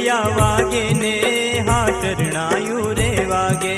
મેલડિયા વાગે ને હા શરણાયું રે વાગે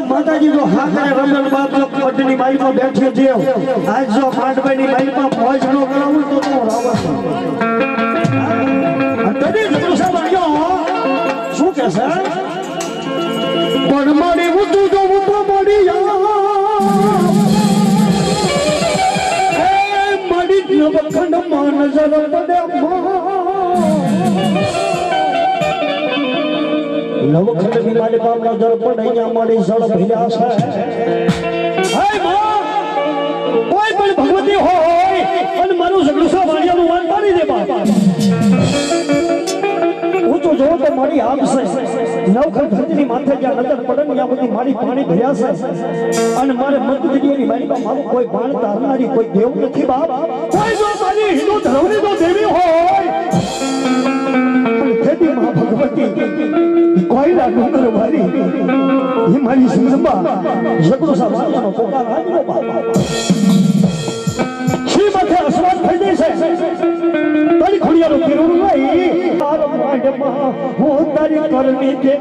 માતાજી જો હા કરે રમણ બાપ પટની બાઈ માં બેઠી દેવ આજ જો પાંડભાઈ ની બાઈ માં મોજ નો કરાવું તો તું રાવણ તને જગડો સાંભળ્યો શું કે છે પણ મારી ઉતું જો ઉતો મળી મારી નવખંડ માં નજર પડે નવખંડ ની મારી બાપ નજર પડે અહીંયા મારી ઝડપ હિયા છે હાય માં કોઈ પણ ભગવતી હોય અને મારું ઝઘડું સાંભળ્યાનું વાન પાડી દે બાપ હું તો જો તો મારી આગ છે નવખર ધરતીની માથે જ્યાં નજર પડે ને ત્યાં બધી મારી પાણી ભર્યા છે અને મારે મત જગ્યાની મારી પાસે મારું કોઈ બાણ તારનારી કોઈ દેવ નથી બાપ કોઈ જો મારી હિન્દુ ધર્મની તો દેવી હોય તેથી માં ભગવતી કોઈના ડુંગર વારી એ મારી જગદંબા જગદો સાવાનો પોકાર આવ્યો બાપ શ્રી માથે અસવાદ થઈ જશે તારી ખોડિયાનો કિરણ નહીં તારો માંડમાં હું તારી કરણી કે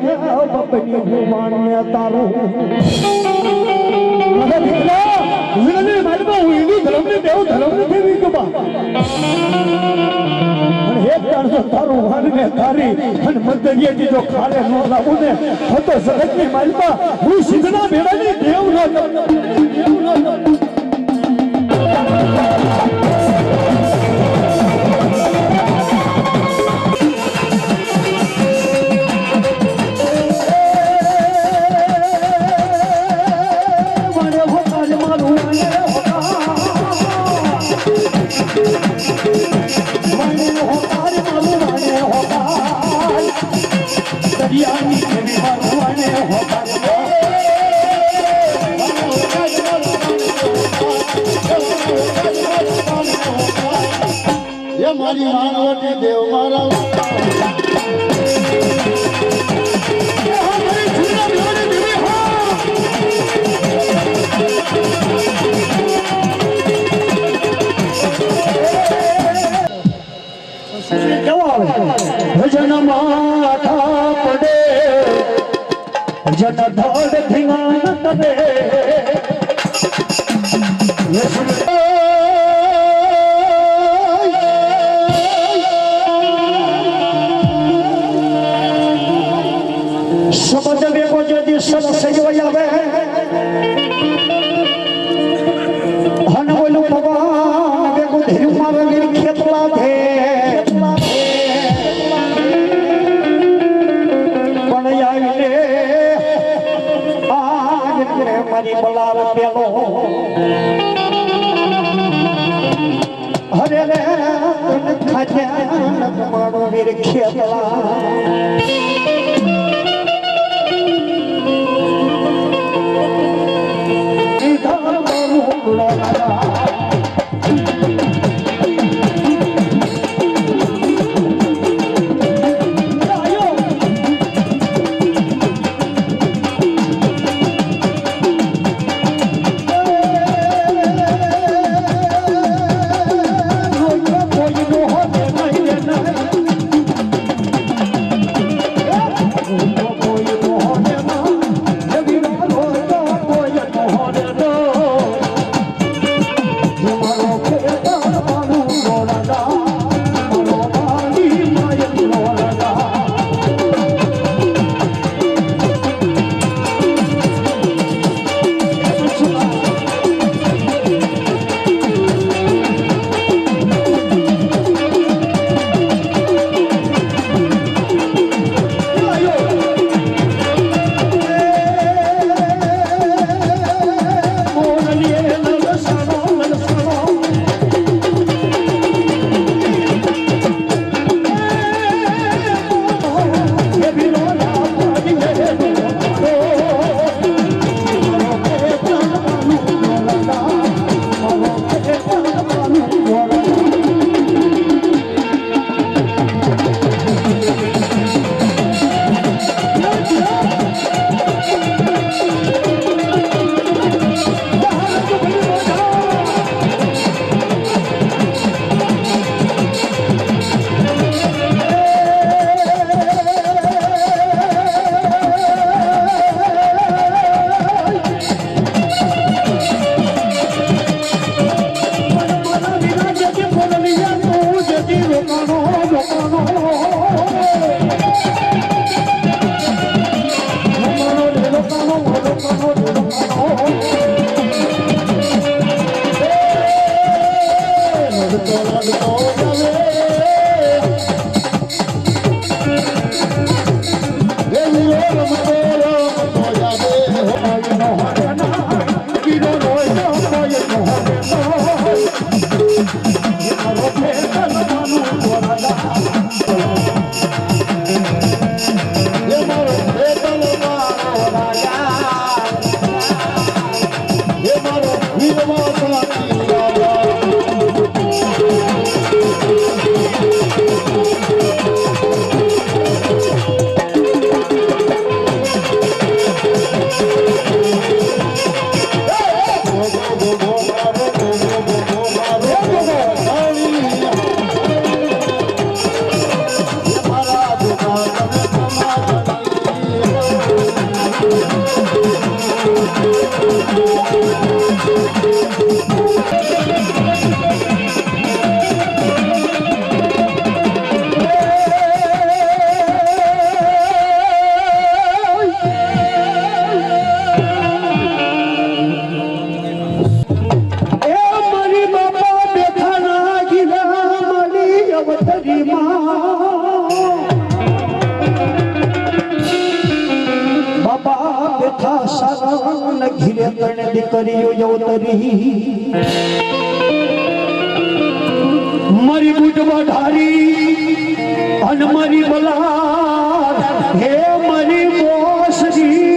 બાપની હું માન્ય તારું મને દીકરા જીવનની માંડમાં હું હિન્દુ ધર્મની દેવ ધર્મની દેવી કે બા અને એક તારસો તારું વાનને તારી અને મંદરિયેથી જો ખાલે ન લાવું ને તો જગતની માંડમાં હું સિદ્ધના ભેડાની દેવ ન મારી માનવતી દેવ મારા ભજન માથા પડે જન ધડ ધીમાન તને સમજ વેગો যদি સરસ આવે હન બોલું ભગવાન વેગો ધીરું મારે ખેતલા છે મારી બલાર પેલો હરે રે ખાજા મારો વીર ખેતલા બેઠા સાગણ ઘીરે તને દીકરીઓ યવતરી મારી બુટવા ઢારી અને મારી બલાદ હે મારી બોસરી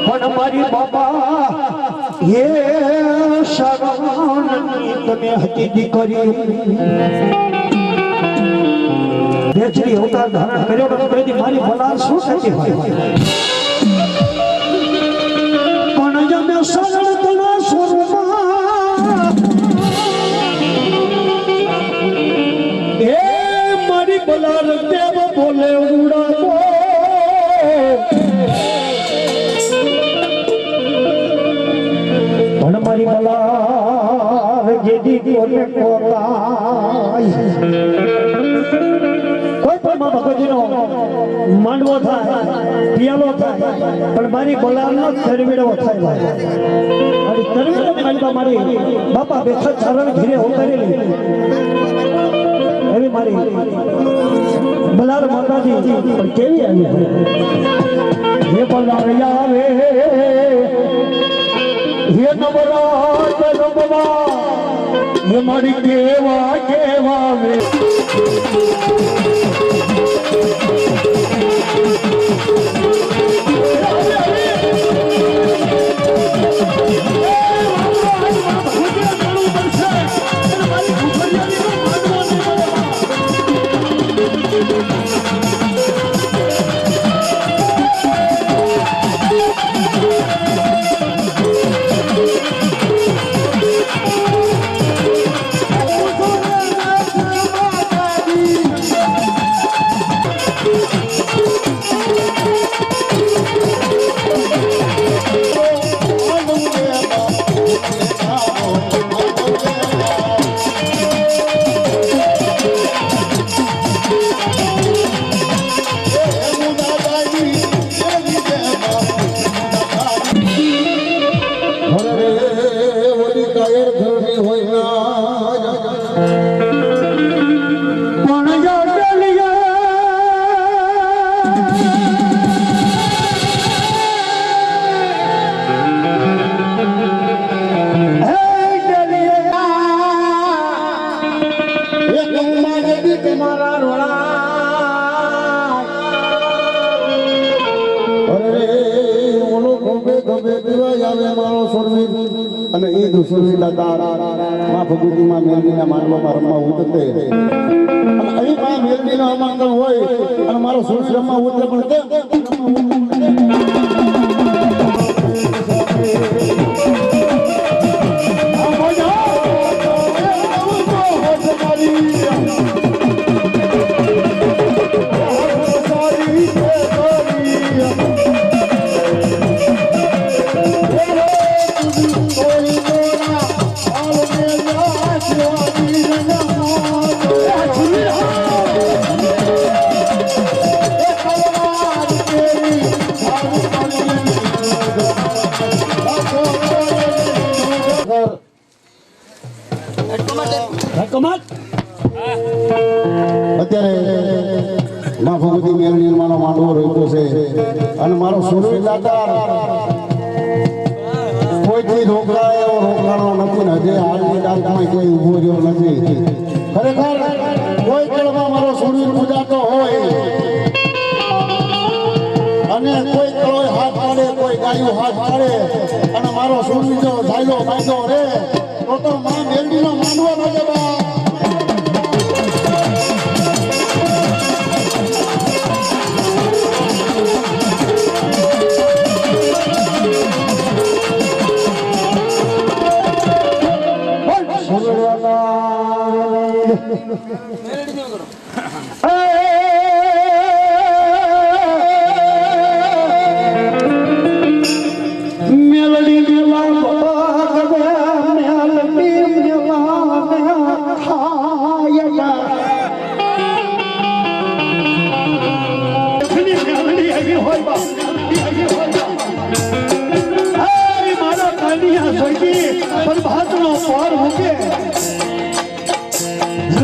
પણ મારી બાબા હે શરણની તમે હતી દીકરી બેચરી અવતાર ધારણ કર્યો પણ કદી મારી બલાદ શું થતી હોય પણ જમે શરણ તના સ્વરૂપમાં હે મારી બલાદ દેવ બોલે ઉડાવો પણ મારી બલાદ જેદી કોને કોતાય કોઈ પણ માં ભગવતીનો માંડવો થાય પિયાલો થાય પણ મારી બલાદનો તરવીડો થાય અને તરવીડો મારી બાપા બેઠા ચારણ ઘીરે ઉતારેલી એવી મારી બલાદ માતાજી પણ કેવી આવી હે બલાદ આવે હે નવરાત રમવા હે મારી કેવા વે અને એ દુસરી દાતા માં ભગવતીમાં મેલડીના માંડવામાં રમવા ઉતરતે અને અહીં માં મેલડીનો અમાંગલ હોય અને મારો સુરત રમવા ઉતરે પણ અત્યારે માં ભગવતી મેલડી મારો માંડવો રહ્યો છે અને મારો સુરવી દાતા કોઈથી રોકડાય એવો રોકડાનો નથી ને હજી હાલની દાતામાં કોઈ ઊભો રહ્યો નથી ખરેખર કોઈ કળમાં મારો સુરવી પૂજાતો હોય અને કોઈ કળોય હાથ પાડે કોઈ ગાયું હાથ પાડે અને મારો સુરવી જો ઝાયલો ફાયદો રે તો માં મેલડીનો માંડવો ન જવા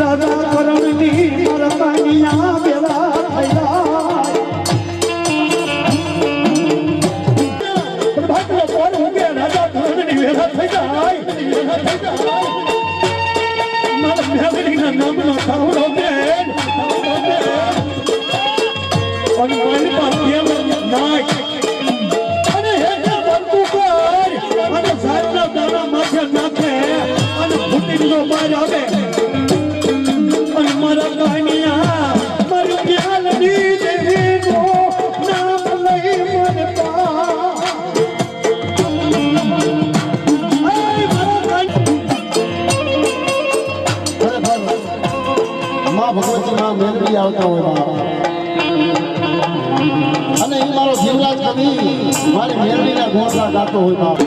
રાધા કરણની કાનિયા બેલા થયા પણ ભાઈ કોણ ઉગે રાજા ધોરણની વેલા થઈ જાય મારા મેલડીના નામનો સાવડો બેન અને મારી પાસે કેમ નાય અને હેઠે બનતું કર અને સાતના દાણા માથે નાખે અને ફૂટીનો બહાર આવે અને મારા કાનિયા મારી મેલડી દેવીનું નામ લઈ મને માં ભગવતી માં મેલડી આવતા હોય બાપ અને એ મારો જીવરાજ કવિ મારી મેલડીના ગોળા ગાતો હોય બાપ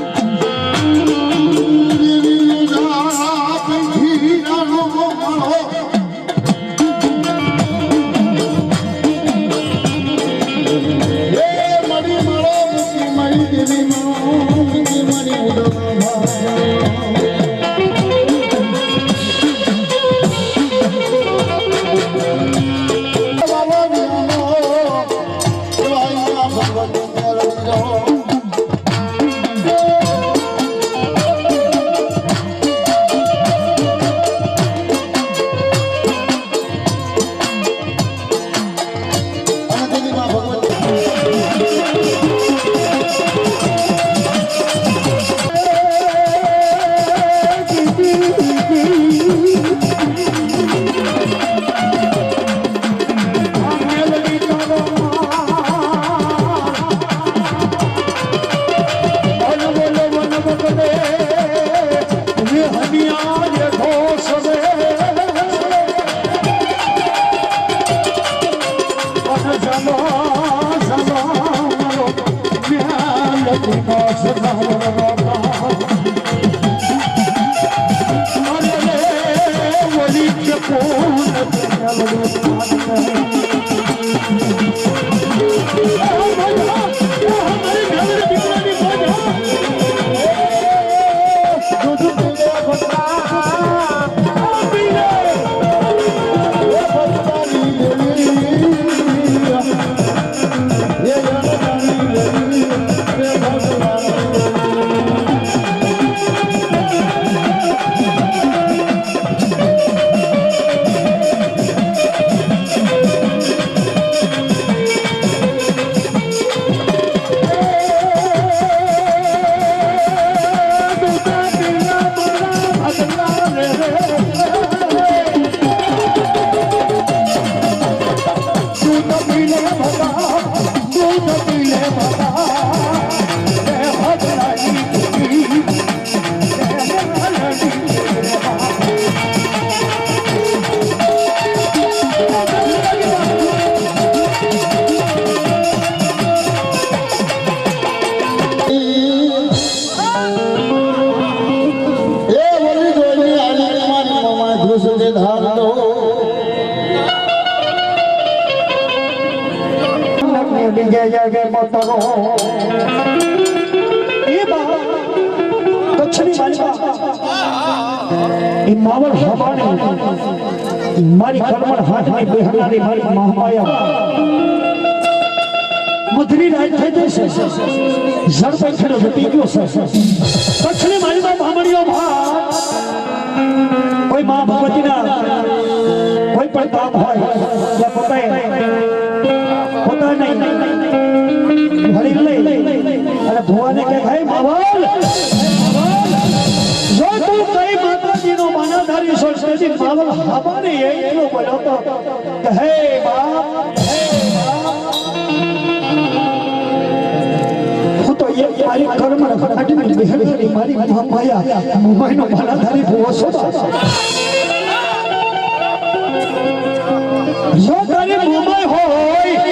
માવલ હવાણી મારી કલમણ હાથની બેહનારી મારી મહામાયા મધરી રાત થઈ જશે ઝડપે ખેડો જતી ગયો છે કચ્છની મારી મહામણીઓ ભાત કોઈ મા ભગવતીના કોઈ પણ કામ હોય ત્યાં પોતા નહીં ભરી લઈ અને ભુવાને કે ભાઈ માવલ જો તું કઈ માતાજીનો માનાધારી સંસ્કૃતિ માવલ હવાને એટલો બોલતો કે હે બાપ હું તો એ મારી કર્મ રખડાટીની બહેરી મારી માયા મુંબઈનો માનાધારી ભુવો છો જો તારી મુંબઈ હોય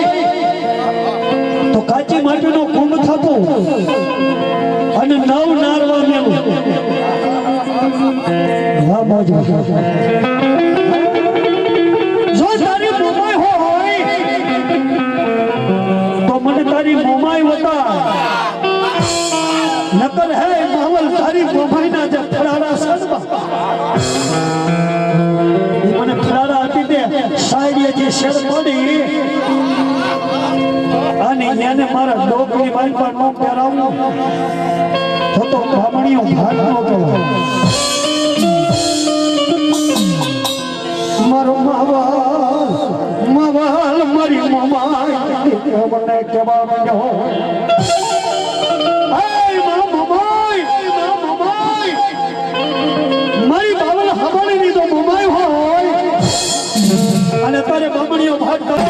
તો કાચી માટીનો કુંભ થતો અને નવ નારવા મેળવું હા મોજ જો તારી મુંબઈ હોય તો મને તારી મુંબઈ વતા નકર હે માવલ તારી મુંબઈના જે ફરારા સડવા મને ફરારા આપી દે સાઈડેથી શેર પડી અને એને મારા ડોકની મારી પર નો પહેરાવું તો બામણીઓ ભાગ નો કહેવાય. મારો માવાલ મારી મમાય મને કેવા ગયો મારી બાવલ હવાણી ની તો મમાય હોય અને તારે બામણીઓ ભાગ કરે.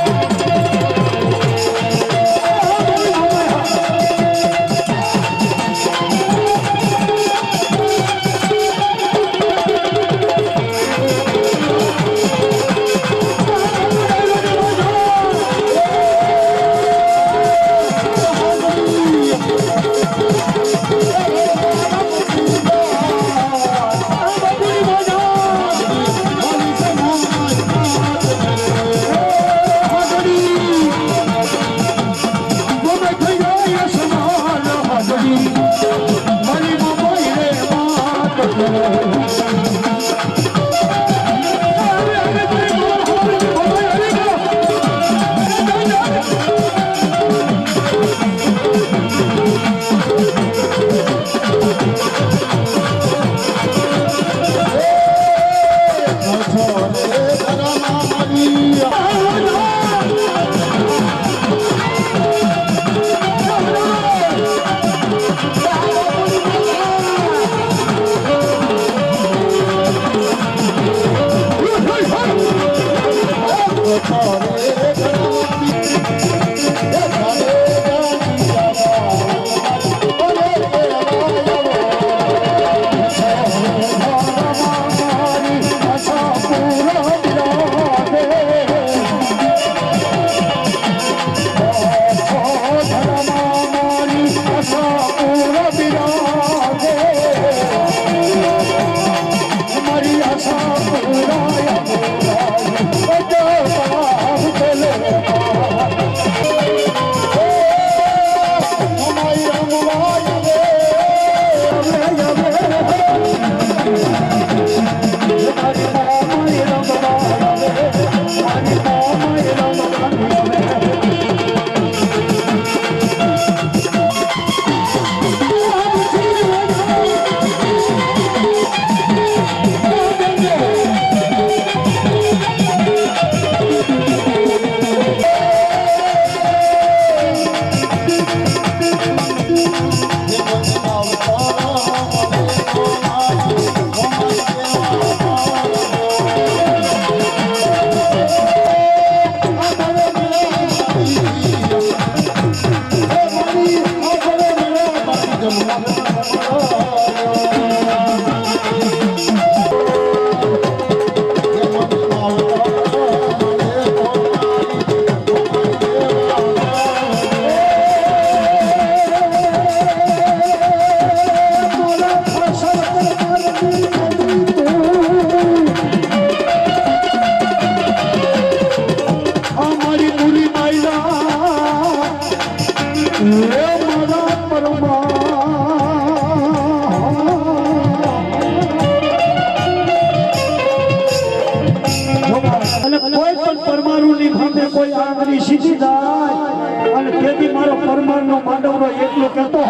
સીધી જાય અને તેથી મારો પરમારનો માંડવરો એટલો કહેતો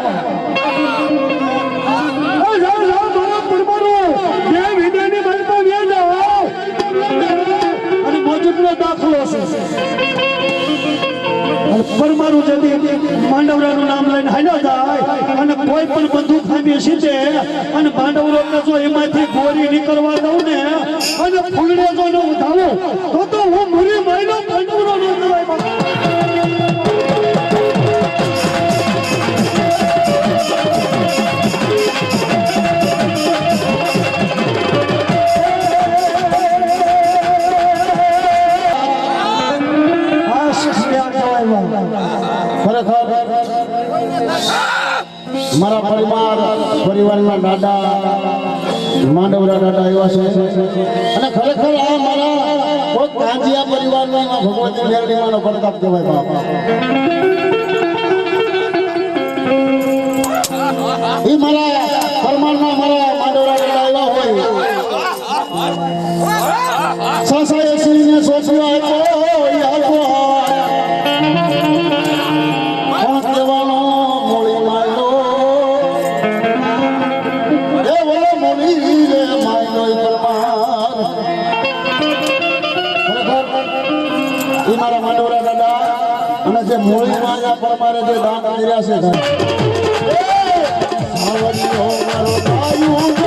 હોય પરમારો બે વિદેની બનતા વ્યા જાઓ અને મોજૂદનો દાખલો છે અને પરમારું જતી માંડવરાનું નામ લઈને હાલ્યો જાય અને કોઈ પણ બંદૂક ખામી સીધે અને માંડવરો જો એમાંથી ગોરી નીકળવા દઉં ને અને ફૂલડે જો ન ઉઠાવો તો હું મુરી માયનો માંડવરો ન કહેવાય. મારા પરિવારના દાદા માંડવરા દાદા એવા છે અને ખરેખર આ મારા કોઈ કાંજિયા પરિવારના ભગવતી મેરડીમાંનો પ્રતાપ કહેવાય બાપા. એ મારા પરમારના મારા માંડવરા દાદા એવા હોય સાસા એસી મેલડીને સોચ્યો આપ્યો કોણ કહેવાનો મોળી માયલો એ બોલો મોળી રે માયલો પરમાર એ મારા માંડોરા દાદા અને જે મોળી માયા પરમારે જે દાન કર્યા છે સાવરિયો મારો ભાઈઓ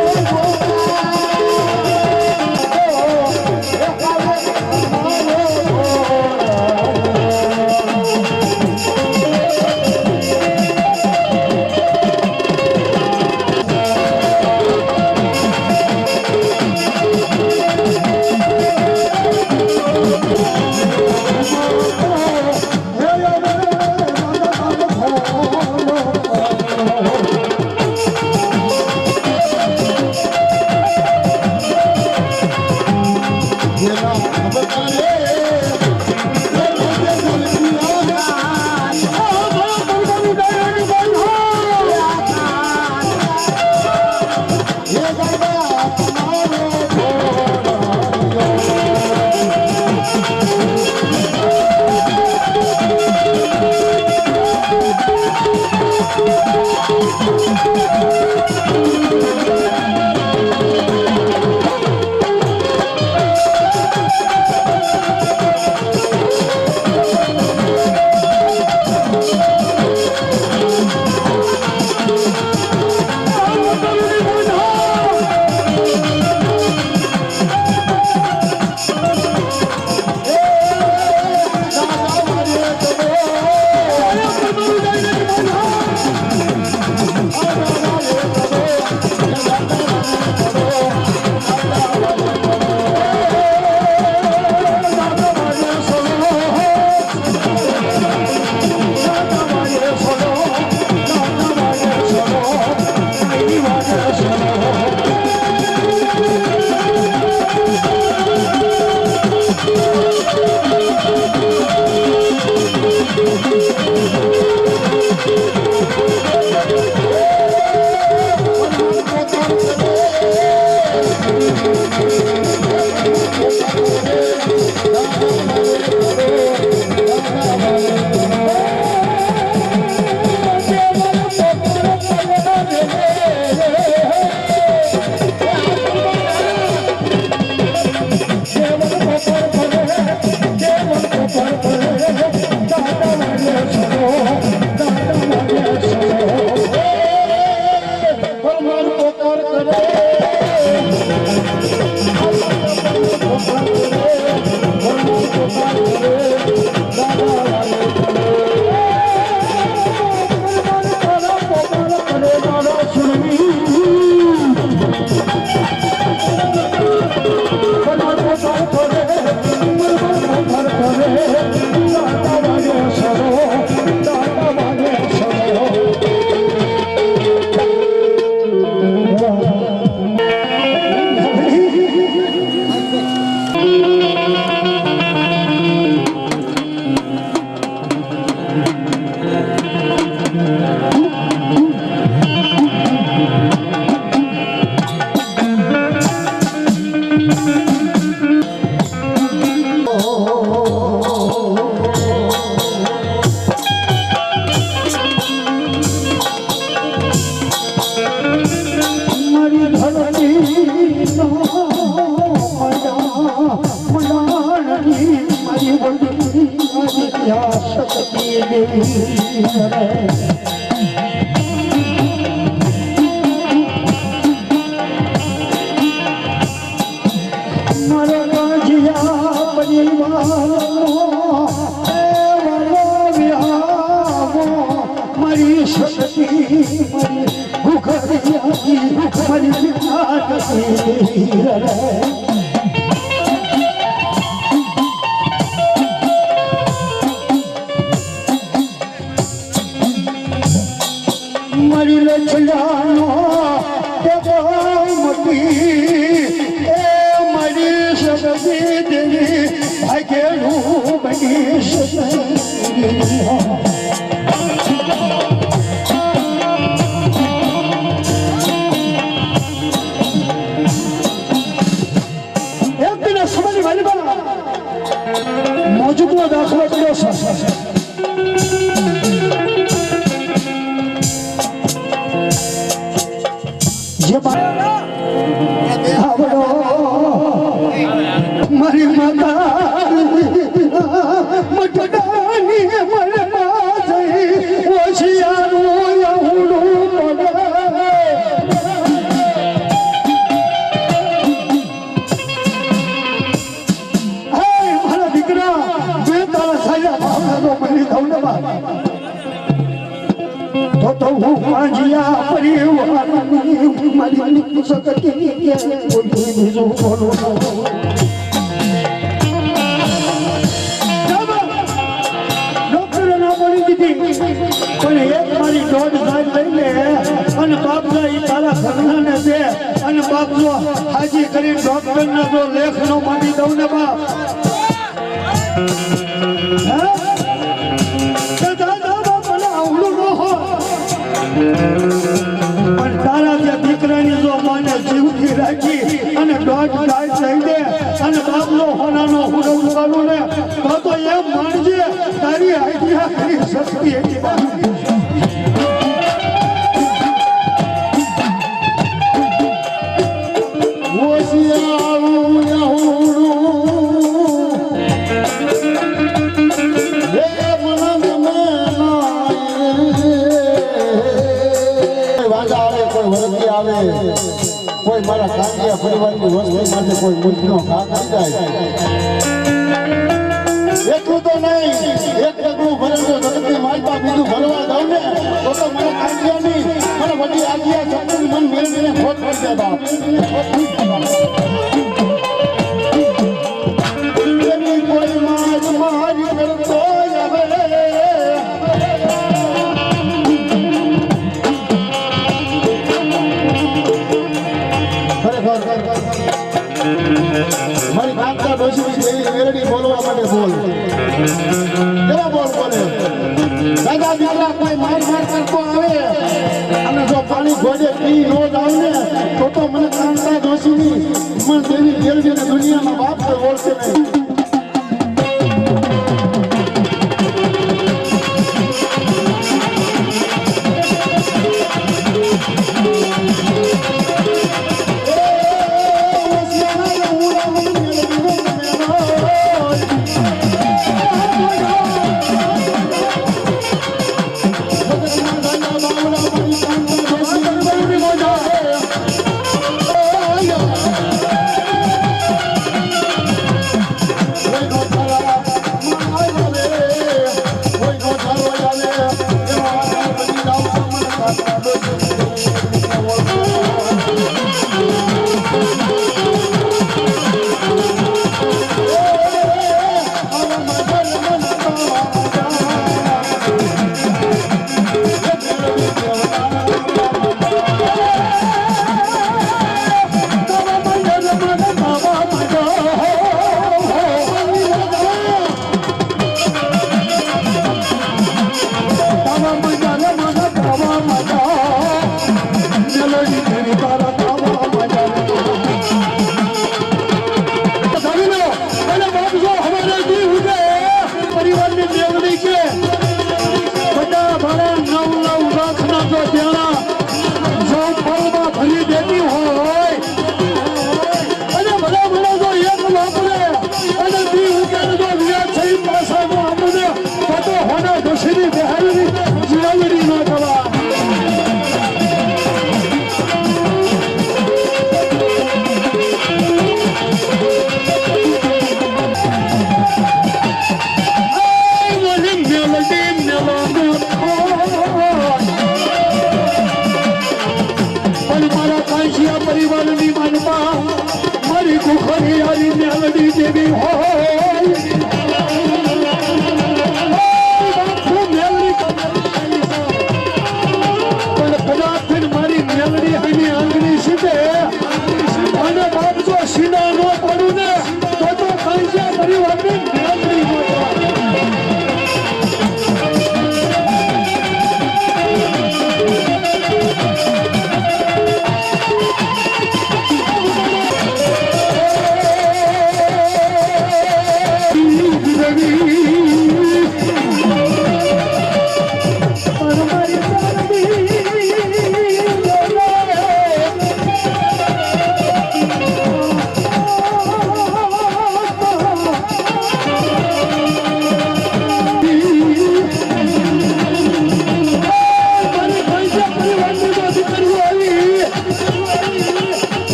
સમયની વાલીબા મોજૂદનો દાખલો કર્યો છે જે મારી માતા મટડાની મરમાં જઈ હોશિયારું યહુડું પડે મારા દીકરા મેં તારા સાયા ભાવનાનો મળી ધવનવા તો હું પાંજિયા પરિવારની મારી સકતી બીજું બોલું ડોક્ટરે ના બોલી દીધી પણ એક મારી દોઢ સાહેબ લઈ લે અને બાપજો એ તારા ઘરનાને દે અને બાપજો હાજી કરી ડોક્ટરને જો લેખ નો માંડી દઉં ને બાપ પણ તારા જે દીકરાની જો માને જીવથી રાખી અને દોઢ ગાય લઈ દે અને બાપનો હોનાનો હુડો ઉપાડું ને તો એમ માનજે તારી આઈડિયા કરી શક્તિ હતી કોઈ મારા કાંડિયા પરિવારની વસ્તુ માટે કોઈ મુઠનો ઘા કરી જાય એટલું તો નહીં એક ડગલું ભરેલું જગતની માલપા બીજું ભરવા દઉં ને તો મને કાંડિયાની મને બધી આજ્ઞા શક્તિ મન મેળવીને ખોટ પડી જાય બાપ કોઈ માજ મારી કરતો મારી કાંતા ડોશી એવી મેરડી બોલવા માટે બોલ કેવા બોલ બોલે દાદા દીકરા કોઈ માર કરતો આવે અને જો પાણી ઘોડે પી નો જાવ ને તો મને કાંતા ડોશીની મન દેવી મેરડી દુનિયામાં બાપ તો બોલશે નહીં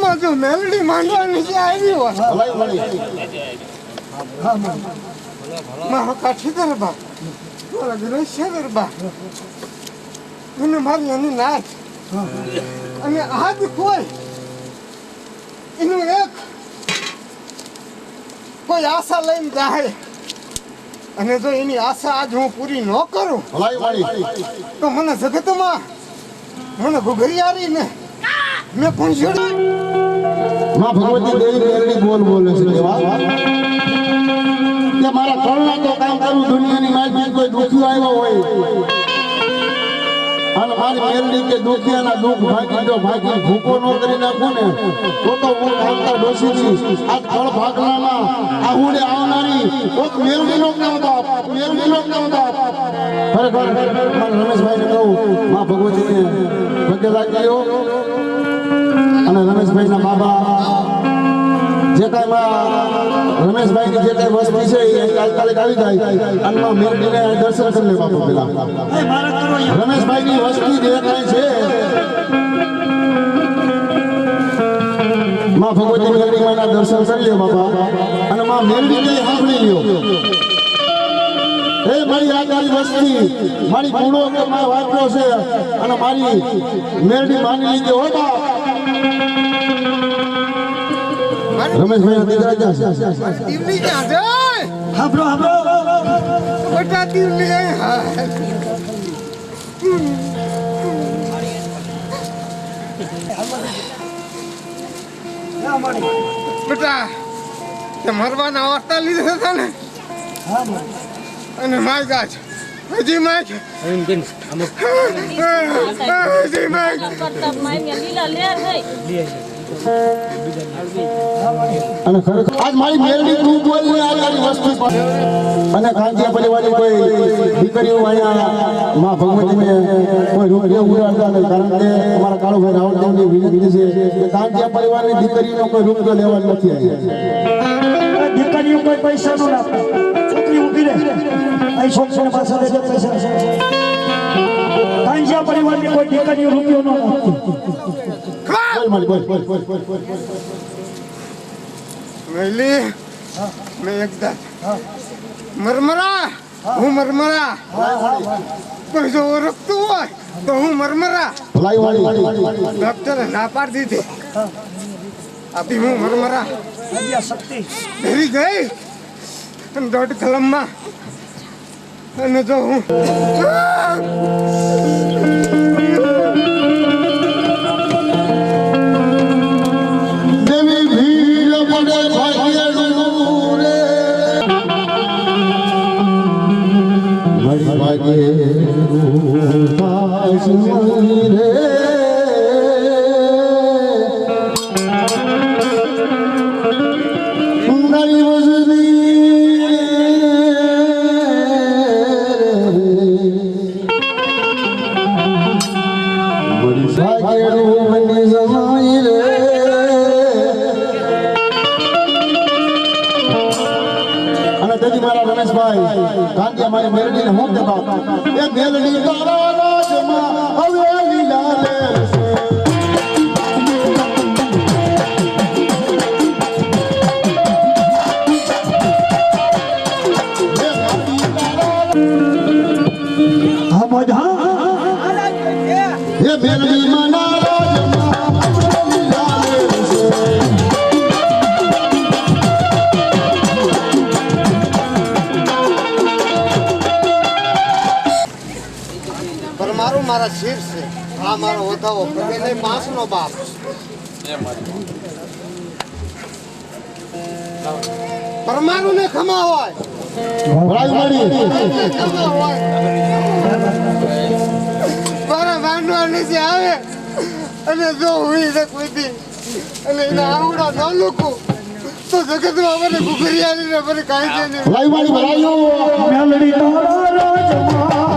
માં જો મેલડી માંડવાની છે આવી હોય ભલાઈ મળી મારો કાઠી દરબા મારા ગ્રસ્ય દરબા મને મારી એની નાથ અને આજ કોઈ એનું એક કોઈ આશા લઈને જાય અને જો એની આશા આજ હું પૂરી ન કરું ભલાઈ મળી તો મને જગતમાં મને ઘુઘરિયારી ને મેં પૂંછડી માં ભગવતી દેવી મેરડી બોલ બોલે છે દેવા કે મારા કરુણા તો કામ કરું દુનિયાની માલકી કોઈ દુખી આવ્યો હોય અને મારી મેરડી કે દુખિયાના દુઃખ ભાગી જો ભાગી ભૂકો ન કરી નાખું ને તો હું કામતા ડોસીથી આ ફળ ભાગનામાં આહુડે આવનારી કોક મેરડી નો નામ બાપ મેરડી નો નામ બાપ ખરેખર મારા રમેશભાઈને કહું માં ભગવતીને પગે લાગ્યો અને રમેશભાઈના બાબા જે કાંઈ માં રમેશભાઈની જે કાંઈ વસ્તી છે એ તાત્કાલિક આવી જાય અને માં મેરડીને દર્શન કરી લે બાપુ પેલા રમેશભાઈની વસ્તી જે કાંઈ છે માં ભગવતી મેરડી માના દર્શન કરી લે બાપા અને માં મેરડીને સાંભળી લ્યો એ મારી આગારી વસ્તી મારી કુળો કે માં વાપરો છે અને મારી મેરડી માની લીધી હો બાપ રમેશભાઈ દીકરા ક્યાં છે દીવલી ક્યાં જાય હાંભળો બેટા દીવલી હા બેટા તે મરવાના અવસ્થા લીધા હતા ને અને માય ગાજ હજી માય હજી માય અને ખરેખર આજ મારી મેરડી તું બોલ ને આ તારી વસ્તુ અને કાંતિયા પરિવારની કોઈ દીકરીઓ અહીંયા માં ભગવતીને કોઈ રૂપિયો ઉડાડતા નથી કારણ કે અમારા કાળુભાઈ રાવળદેવની વિનંતી છે કે કાંતિયા પરિવારની દીકરીનો કોઈ રૂપિયો લેવા નથી અહીંયા દીકરીઓ કોઈ પૈસા નો રાખે છોકરી ઊભી રહે અહીં છોકરીને પાછા દે પૈસા કાંજા પરિવારની કોઈ દીકરીઓ રૂપિયો નો રાખતી બોલ મારી બોલ મેલી મેં એકદા મરમરા હું મરમરા કોઈ જો ઓળખતું હોય તો હું મરમરા ભલાઈ વાળી ડોક્ટરે ના પાડી દીધી આપી હું મરમરા શક્તિ ધરી ગઈ અને દોઢ કલમમાં અને જો હું કાંતિયા મારી મેરડીને હું કે બાપ એ મેરડી તારા રાજમાં હવે લીલા લે હા મજા એ મેરડી માના રાજમાં લીલા લે મારું મારા શિર છે આ મારો વધાવો પગે પાંચ નો બાપ પરમાણુ ને ખમા હોય ખમા હોય મારા વાંડવા નીચે આવે અને જો હોય કોઈ દી અને એના આવડા ન લોકો તો જગતમાં મને ઘુઘરિયાની ને મને કાંઈ છે નહીં મેલડી તારા રાજમાં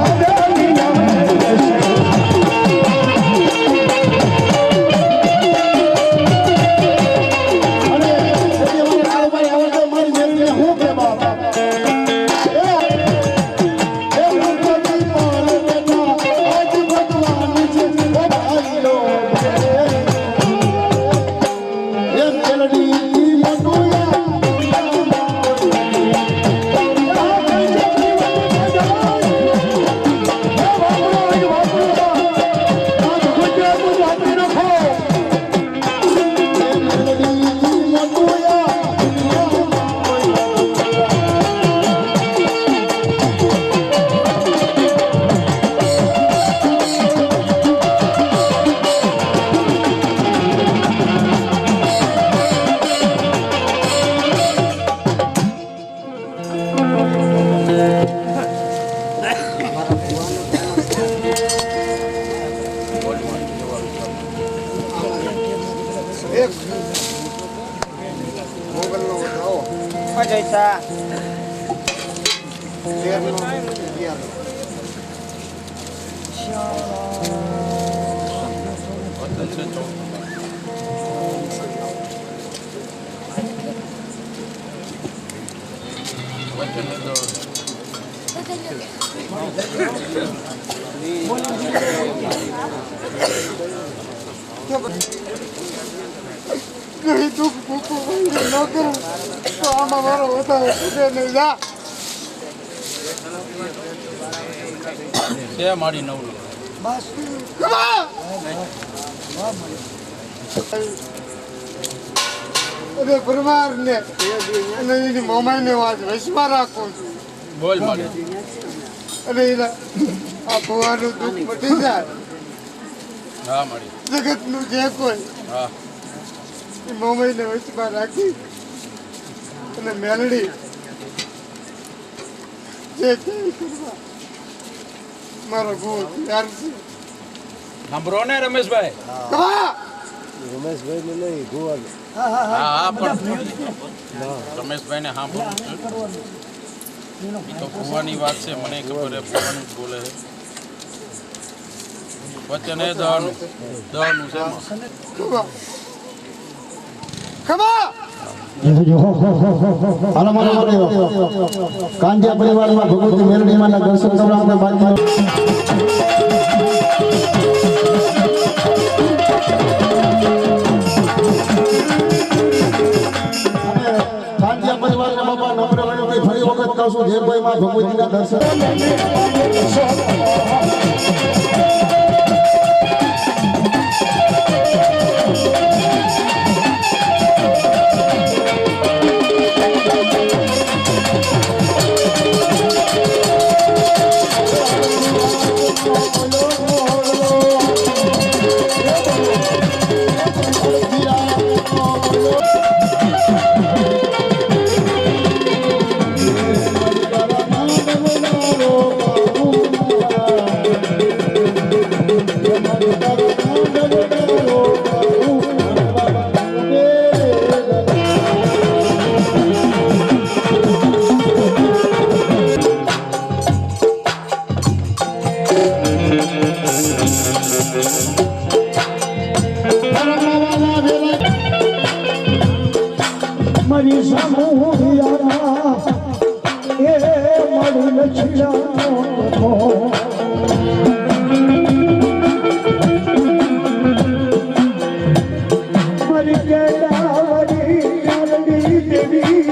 જઈશા નહીં તું ભૂખું ન કરું તો આમાં મારો વધારે પૂછે નહીં જા મારી નવ બસ અરે પરમાર ને અને એની મોમાઈ ને વાત વસમાં રાખું છું બોલ મારી અને એના આ ભુવાનું દુઃખ મટી જાય હા મારી જગતનું જે કોઈ હા એ મોમાઈને વચમાં રાખી અને મેલડી જે કઈ કરવા મારો ગુણ તૈયાર છે સાંભળો ને રમેશભાઈ કમા હા પણ રમેશભાઈ ને સાંભળો તો ભુવાની વાત છે મને ખબર છે ભુવાનું જ બોલે છે વચન એ દવાનું છે કમા કમા હાલો મારો કાંજિયા પરિવારમાં ભગવતી મેલડી માના દર્શન કરવા આપણે બાજુ કાંજિયા પરિવારના બાપા નમ્ર વિનંતી ફરી વખત કહું છું જે ભાઈ માં ભગવતીના દર્શન મારી સામુરિયાના એ મારું લક્ષિયાનો મારી કેડાવડી મેલડી દેવી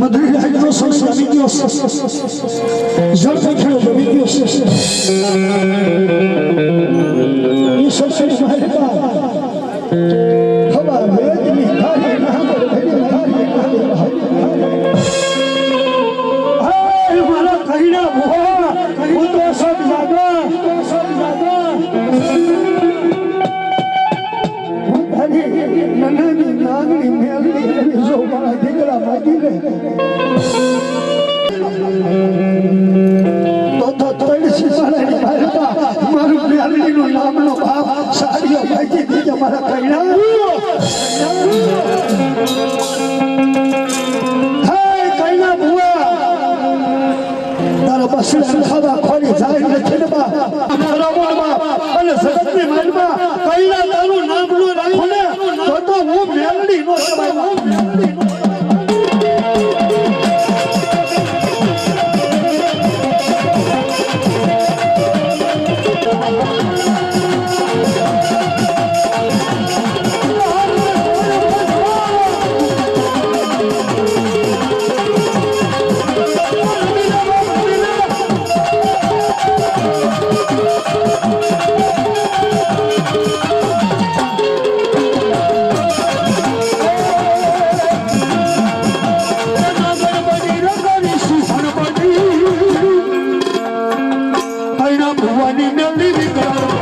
મધુરી રાગનો સંસાર આવી ગયો છે જળ દેખાડો જમી ગયો છે એ સંસારી માલિકા ખબર વેદની ધારી ના પર ભેડી ધારી મારા કહીના ભોળા હું તો સબ જાગા નનની નાગની મેલની જો મારા દીકરા માગી લે તો તળસી મારા મારા મારું મેલડીનું નામનો બાપ સાડીઓ માગી દીધા મારા કઈના હે કઈના ભુવા તારા બસડા ખાવા ખોરી જાય નથી ને બા બરાબરમાં અને જગતની માલમાં કઈના તારું નામનો રાખો ને તો હું મેલડી નો સવાય હું મેલડી નો ભવાની મેલડી વિકરાળ